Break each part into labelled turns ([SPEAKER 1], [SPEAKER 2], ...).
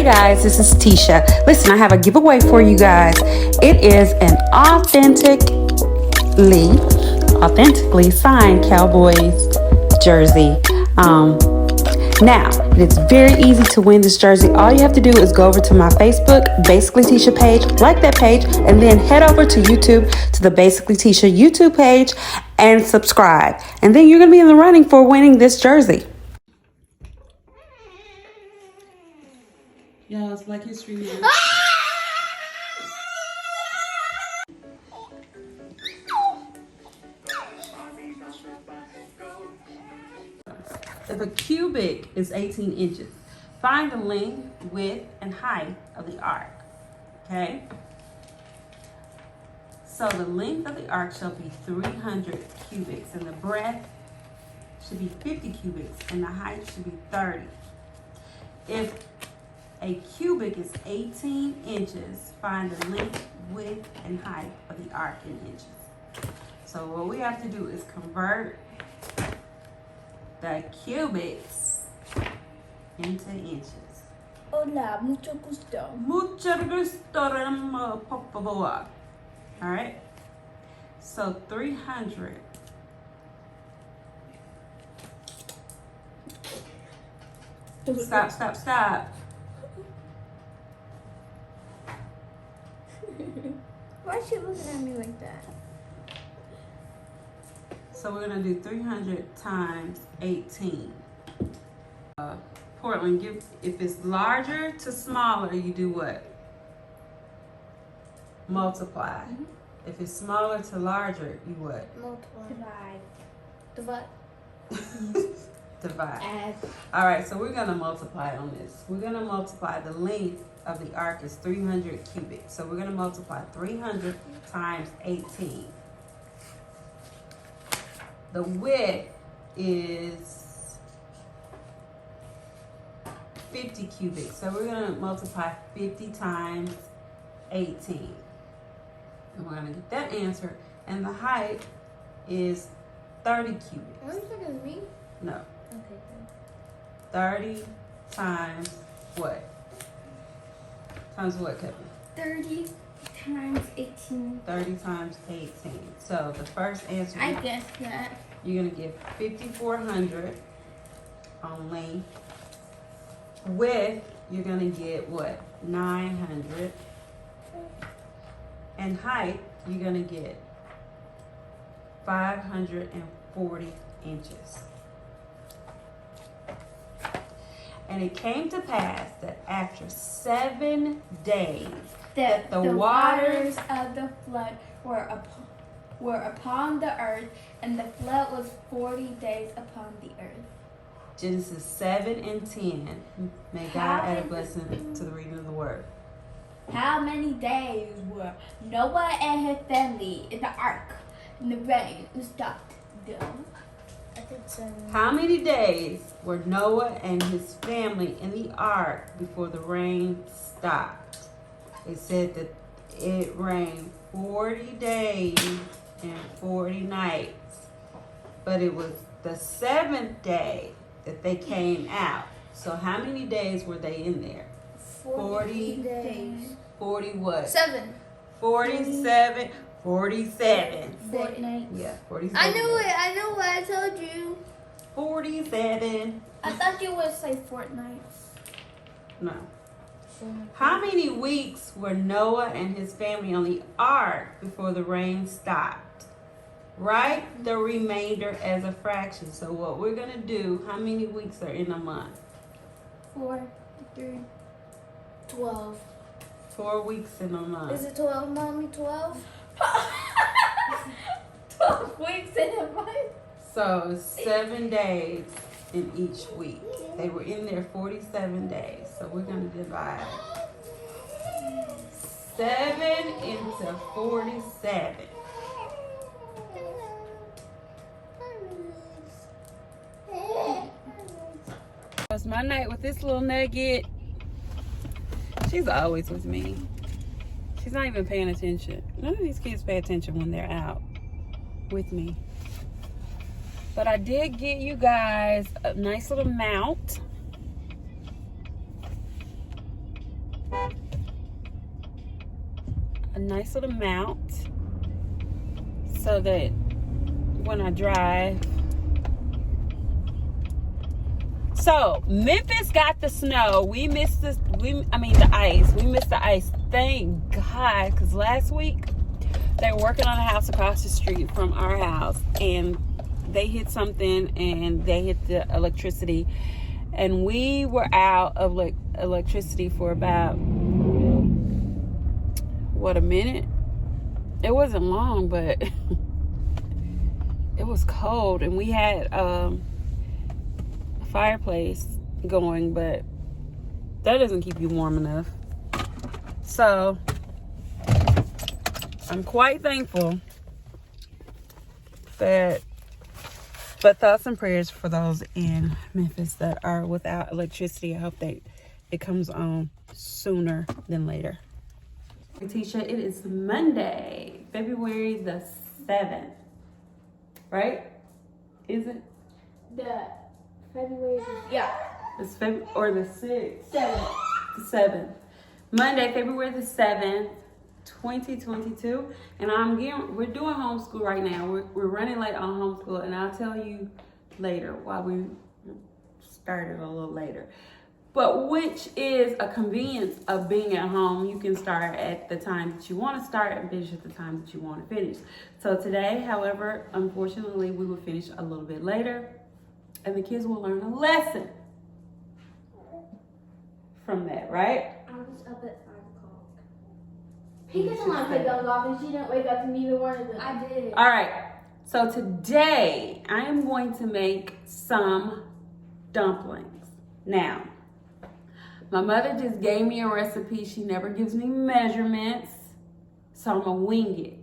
[SPEAKER 1] guys, this is Tisha. Listen, I have a giveaway for you guys. It is an authentically signed Cowboys jersey. Now, it's very easy to win this jersey. All you have to do is go over to my Facebook, Basically Tisha page, like that page, and then head over to YouTube to the Basically Tisha YouTube page and subscribe. And then you're going to be in the running for winning this jersey. Y'all, it's Black History Month. If a cubic is 18 inches, find the length, width, and height of the arc. Okay? So the length of the arc shall be 300 cubics, and the breadth should be 50 cubics, and the height should be 30. If a cubic is 18 inches, find the length, width, and height of the arc in inches. So what we have to do is convert the cubics into inches.
[SPEAKER 2] Hola, mucho gusto.
[SPEAKER 1] Mucho gusto, por favor. All right. So 300. Stop.
[SPEAKER 2] Why is she looking at me like that?
[SPEAKER 1] So we're gonna do 300 times 18. Portland, if it's larger to smaller, you do what? Multiply.
[SPEAKER 2] Mm-hmm.
[SPEAKER 1] If it's smaller to larger, you what?
[SPEAKER 2] Multiply.
[SPEAKER 1] Divide.
[SPEAKER 2] Add.
[SPEAKER 1] All right, so we're gonna multiply on this. We're gonna multiply the length of the arc is 300 cubic. So we're gonna multiply 300 times 18. The width is 50 cubic. So we're gonna multiply 50 times 18. And we're gonna get that answer. And the height is 30 cubic.
[SPEAKER 2] Are you talking to me?
[SPEAKER 1] No.
[SPEAKER 2] Okay.
[SPEAKER 1] 30 times what? Times what, Kevin?
[SPEAKER 2] 30 times 18.
[SPEAKER 1] 30 times 18. So the first answer,
[SPEAKER 2] I guessed that.
[SPEAKER 1] you're going to get 5,400 on length. Width, you're going to get what? 900. And height, you're going to get 540 inches. And it came to pass that after 7 days, that the waters
[SPEAKER 2] of the flood were upon the earth, and the flood was 40 days upon the earth.
[SPEAKER 1] Genesis 7 and 10. May God add a blessing to the reading of the word.
[SPEAKER 2] How many days were Noah and his family in the ark, and the rain stopped them?
[SPEAKER 1] How many days were Noah and his family in the ark before the rain stopped? It said that it rained 40 days and 40 nights. But it was the seventh day that they came out. So how many days were they in there?
[SPEAKER 2] 40 days.
[SPEAKER 1] 40 what?
[SPEAKER 2] 7.
[SPEAKER 1] 47. 47.
[SPEAKER 2] Fortnight.
[SPEAKER 1] Yeah, 47.
[SPEAKER 2] I knew it. I know what I told you.
[SPEAKER 1] 47.
[SPEAKER 2] I thought you would say fortnights.
[SPEAKER 1] No. How many weeks were Noah and his family on the ark before the rain stopped? Write the remainder as a fraction. So what we're going to do, how many weeks are in a month?
[SPEAKER 2] 4, 3, 12.
[SPEAKER 1] 4 weeks in a month.
[SPEAKER 2] Is it 12, Mommy? 12? 12 weeks in a month.
[SPEAKER 1] So it's 7 days in each week. They were in there 47 days. So we're going to divide 7 into 47. It's my night with this little nugget. She's always with me. She's not even paying attention. None of these kids pay attention when they're out with me. But I did get you guys a nice little mount. nice little mount so that when I drive. So Memphis got the snow. We missed the ice. We missed the ice. Thank God, because last week they were working on a house across the street from our house, and they hit something, and they hit the electricity, and we were out of electricity for about a minute. It wasn't long, but it was cold, and we had a fireplace going, but that doesn't keep you warm enough. So I'm quite thankful but thoughts and prayers for those in Memphis that are without electricity. I hope that it comes on sooner than later. Tisha, it is Monday, February the 7th, right? Is it?
[SPEAKER 2] The February, yeah.
[SPEAKER 1] It's or the 6th?
[SPEAKER 2] 7th.
[SPEAKER 1] The 7th. Monday, February the 7th, 2022. And we're doing homeschool right now. We're running late on homeschool, and I'll tell you later why we started a little later. But which is a convenience of being at home. You can start at the time that you want to start and finish at the time that you want to finish. So today, however, unfortunately, we will finish a little bit later, and the kids will learn a lesson from that, right?
[SPEAKER 2] I was up at 5 o'clock. He doesn't want to pick those off, and she didn't wake up to neither one of them. I did.
[SPEAKER 1] All right. So today, I am going to make some dumplings. Now, my mother just gave me a recipe. She never gives me measurements, so I'm going to wing it.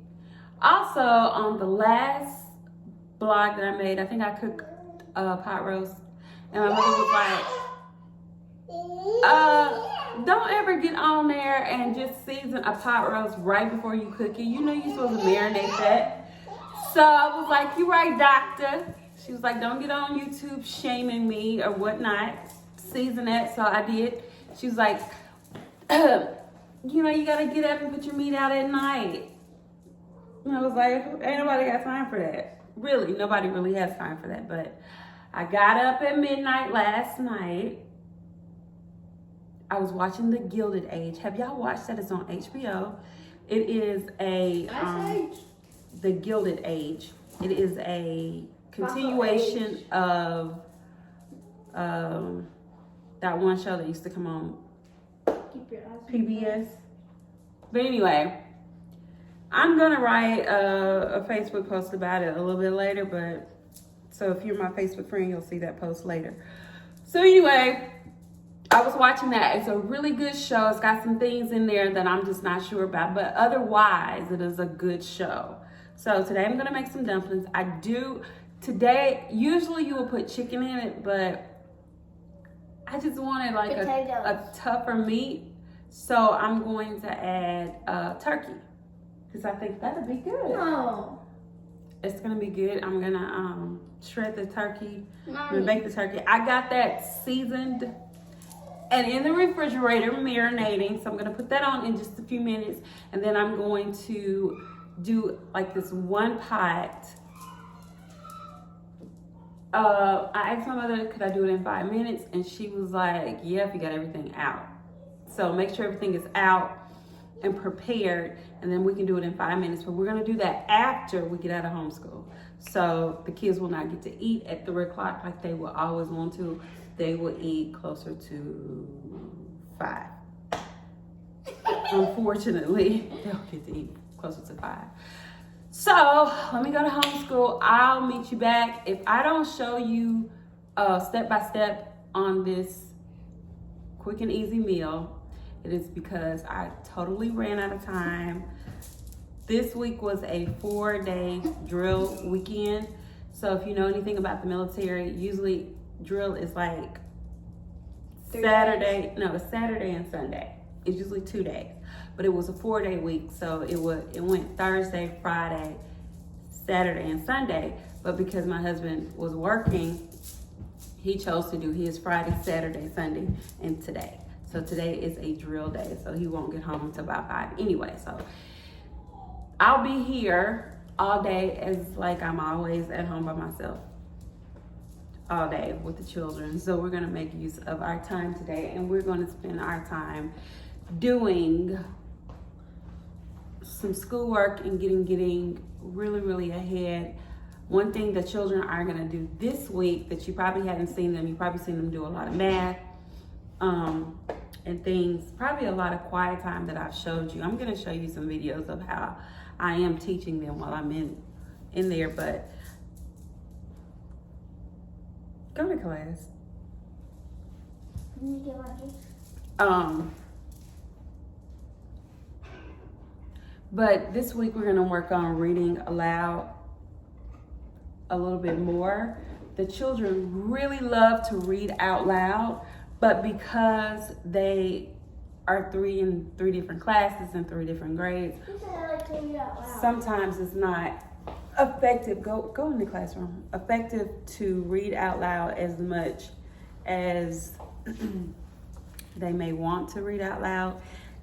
[SPEAKER 1] Also, on the last blog that I made, I think I cooked pot roast, and my mother was like, don't ever get on there and just season a pot roast right before you cook it. You know you're supposed to marinate that. So I was like, you're right, doctor. She was like, don't get on YouTube shaming me or whatnot. Season that. So I did. She was like, you gotta get up and put your meat out at night. And I was like, ain't nobody got time for that. Really, nobody really has time for that. But I got up at midnight last night. I was watching The Gilded Age. Have y'all watched that? It's on HBO. It is The Gilded Age. It is a continuation of that one show that used to come on PBS. But anyway, I'm gonna write a Facebook post about it a little bit later. But so if you're my Facebook friend, you'll see that post later. So anyway, I was watching that. It's a really good show. It's got some things in there that I'm just not sure about, but otherwise it is a good show. So today I'm gonna make some dumplings. Today, usually you will put chicken in it, but I just wanted like a tougher meat. So I'm going to add turkey, because I think that'll be good.
[SPEAKER 2] No.
[SPEAKER 1] It's gonna be good. I'm gonna shred the turkey. I'm gonna bake the turkey. I got that seasoned and in the refrigerator marinating. So I'm gonna put that on in just a few minutes, and then I'm going to do like this one pot. I asked my mother, could I do it in 5 minutes? And she was like, yeah, if you got everything out. So make sure everything is out and prepared, and then we can do it in 5 minutes. But we're gonna do that after we get out of homeschool. So the kids will not get to eat at 3 o'clock like they will always want to. They will eat closer to 5. Unfortunately, they'll get to eat closer to 5. So let me go to homeschool. I'll meet you back. If I don't show you step by step on this quick and easy meal, it is because I totally ran out of time. This week was a 4-day drill weekend. So if you know anything about the military, usually drill is like Saturday and Sunday. It's usually 2 days. But it was a 4-day week, so it went Thursday, Friday, Saturday, and Sunday. But because my husband was working, he chose to do his Friday, Saturday, Sunday, and today. So today is a drill day, so he won't get home until about 5 anyway. So I'll be here all day as like I'm always at home by myself all day with the children. So we're going to make use of our time today, and we're going to spend our time doing some schoolwork and getting really ahead. One thing the children are going to do this week that you probably hadn't seen them, you probably seen them do a lot of math and things, probably a lot of quiet time that I've showed you. I'm going to show you some videos of how I am teaching them while I'm in there, but go to class. But this week we're going to work on reading aloud a little bit more. The children really love to read out loud, but because they are in three different classes and 3 different grades, sometimes it's not effective. Go in the classroom. Effective to read out loud as much as they may want to read out loud.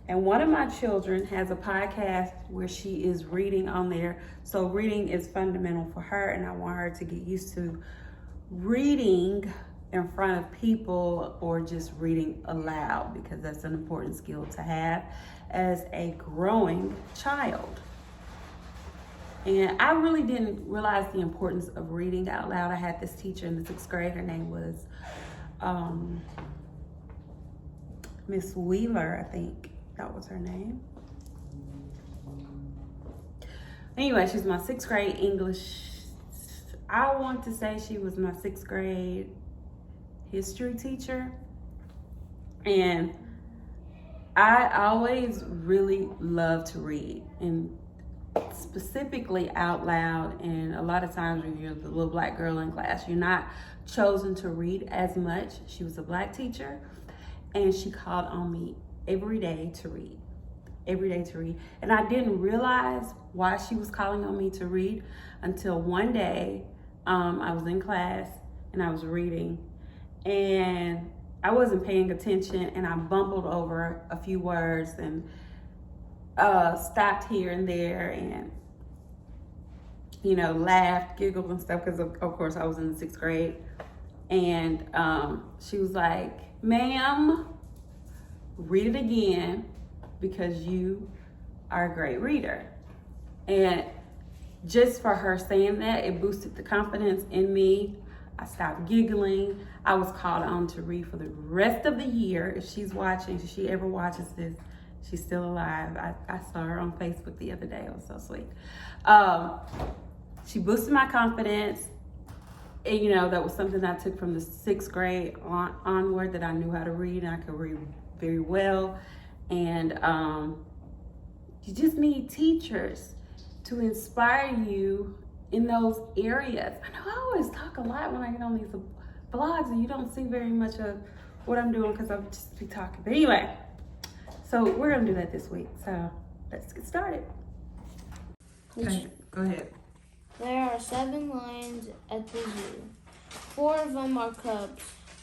[SPEAKER 1] And one of my children has a podcast where she is reading on there. So reading is fundamental for her, and I want her to get used to reading in front of people or just reading aloud, because that's an important skill to have as a growing child. And I really didn't realize the importance of reading out loud. I had this teacher in the 6th grade. Her name was Miss Wheeler, I think. That was her name. Anyway, she's my 6th grade English. I want to say she was my 6th grade history teacher. And I always really love to read, and specifically out loud. And a lot of times when you're the little black girl in class, you're not chosen to read as much. She was a black teacher, and she called on me every day to read. And I didn't realize why she was calling on me to read until one day I was in class and I was reading, and I wasn't paying attention, and I bumbled over a few words and stopped here and there and, laughed, giggled and stuff, because of course I was in the 6th grade. And she was like, "Ma'am, read it again, because you are a great reader." And just for her saying that, it boosted the confidence in me. I stopped giggling. I was called on to read for the rest of the year. If she's watching, if she ever watches this, she's still alive. I saw her on Facebook the other day. It was so sweet. She boosted my confidence. And, that was something I took from the 6th grade onward, that I knew how to read, and I could read very well. And you just need teachers to inspire you in those areas. I know I always talk a lot when I get on these vlogs, and you don't see very much of what I'm doing because I'll just be talking. But anyway, so we're gonna do that this week. So let's get started. Okay, go ahead.
[SPEAKER 2] There are 7 lions at the zoo. 4 of them are cubs.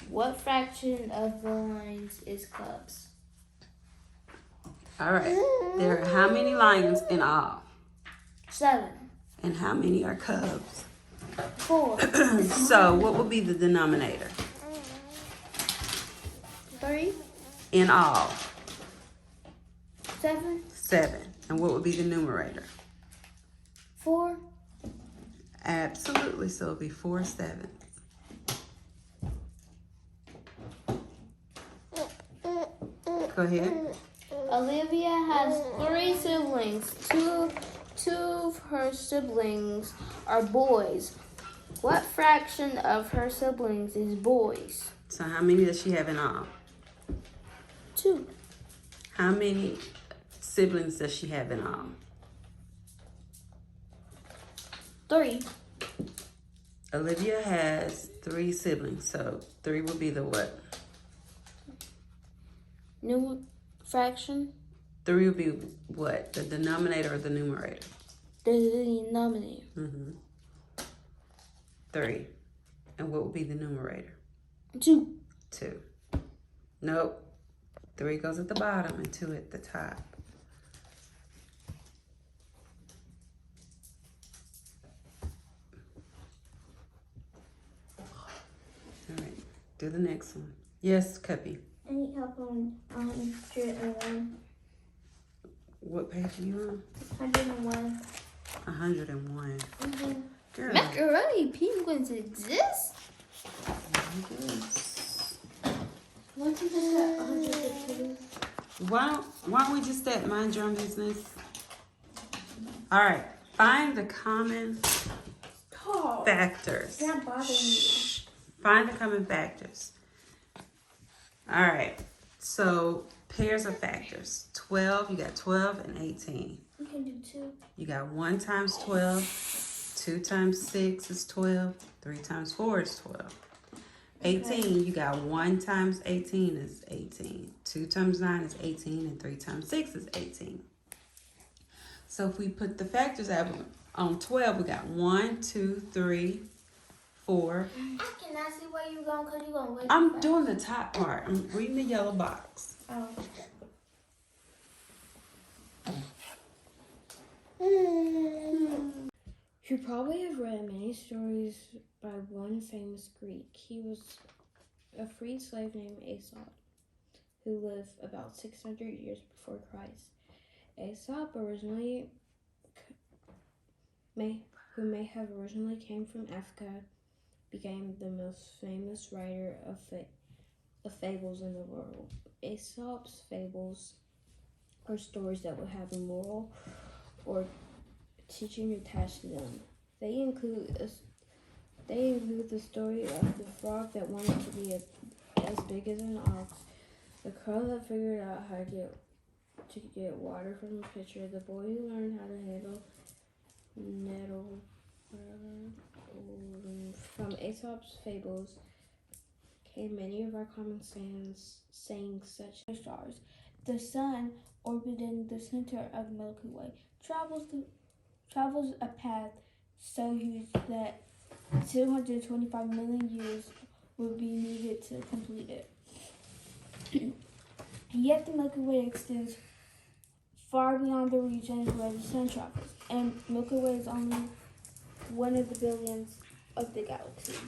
[SPEAKER 2] What fraction of the lions is cubs?
[SPEAKER 1] All right. There are how many lions in all?
[SPEAKER 2] 7.
[SPEAKER 1] And how many are cubs?
[SPEAKER 2] 4.
[SPEAKER 1] So what will be the denominator?
[SPEAKER 2] 3.
[SPEAKER 1] In all?
[SPEAKER 2] 7.
[SPEAKER 1] 7. And what would be the numerator?
[SPEAKER 2] 4.
[SPEAKER 1] Absolutely. So it'll be 4 7. Go ahead.
[SPEAKER 2] Olivia has 3 siblings. Two of her siblings are boys. What fraction of her siblings is boys?
[SPEAKER 1] So how many does she have in all?
[SPEAKER 2] 2.
[SPEAKER 1] How many siblings does she have in all?
[SPEAKER 2] 3.
[SPEAKER 1] Olivia has 3 siblings, so 3 would be the what?
[SPEAKER 2] New fraction?
[SPEAKER 1] 3 would be what? The denominator or the numerator?
[SPEAKER 2] The denominator.
[SPEAKER 1] 3. And what would be the numerator?
[SPEAKER 2] 2.
[SPEAKER 1] 2. Nope. 3 goes at the bottom and 2 at the top. Do the next one. Yes, Cuppy.
[SPEAKER 3] I need help on 101.
[SPEAKER 1] What page are you on?
[SPEAKER 3] 101.
[SPEAKER 1] 101.
[SPEAKER 3] Mm-hmm.
[SPEAKER 1] Girl.
[SPEAKER 2] Macaroni penguins exist?
[SPEAKER 1] Yes.
[SPEAKER 3] Why don't you just get 152?
[SPEAKER 1] Why don't we just start mind your own business? All right. Find the common factors.
[SPEAKER 3] You're not bothering me.
[SPEAKER 1] Shh. Find the common factors. All right. So pairs of factors. 12. You got 12 and 18.
[SPEAKER 3] You can do 2.
[SPEAKER 1] You got 1 times 12. 2 times 6 is 12. 3 times 4 is 12. 18, you got 1 times 18 is 18. 2 times 9 is 18. And 3 times 6 is 18. So if we put the factors out on 12, we got 1, 2, 3, 4.
[SPEAKER 3] I cannot see where you're going because you're going to wait.
[SPEAKER 1] I'm doing the top part. I'm reading the yellow box.
[SPEAKER 3] Oh.
[SPEAKER 4] You probably have read many stories by one famous Greek. He was a freed slave named Aesop, who lived about 600 years before Christ. Aesop who may have originally came from Africa, became the most famous writer of fables in the world. Aesop's fables are stories that would have a moral or teaching attached to them. They include the story of the frog that wanted to be as big as an ox, the crow that figured out how to get water from a pitcher, the boy who learned how to handle nettle. From Aesop's fables came many of our common sayings such as stars.
[SPEAKER 3] The sun, orbiting the center of the Milky Way, travels a path so huge that 225 million years would be needed to complete it. Yet the Milky Way extends far beyond the regions where the sun travels, and Milky Way is only one of the billions of the galaxies,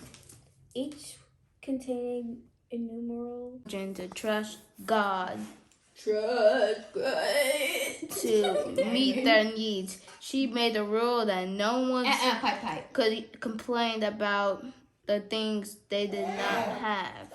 [SPEAKER 3] each containing innumerable
[SPEAKER 2] To trust God
[SPEAKER 4] Trust
[SPEAKER 2] to meet their needs. She made a rule that no one could complain about the things they did not have.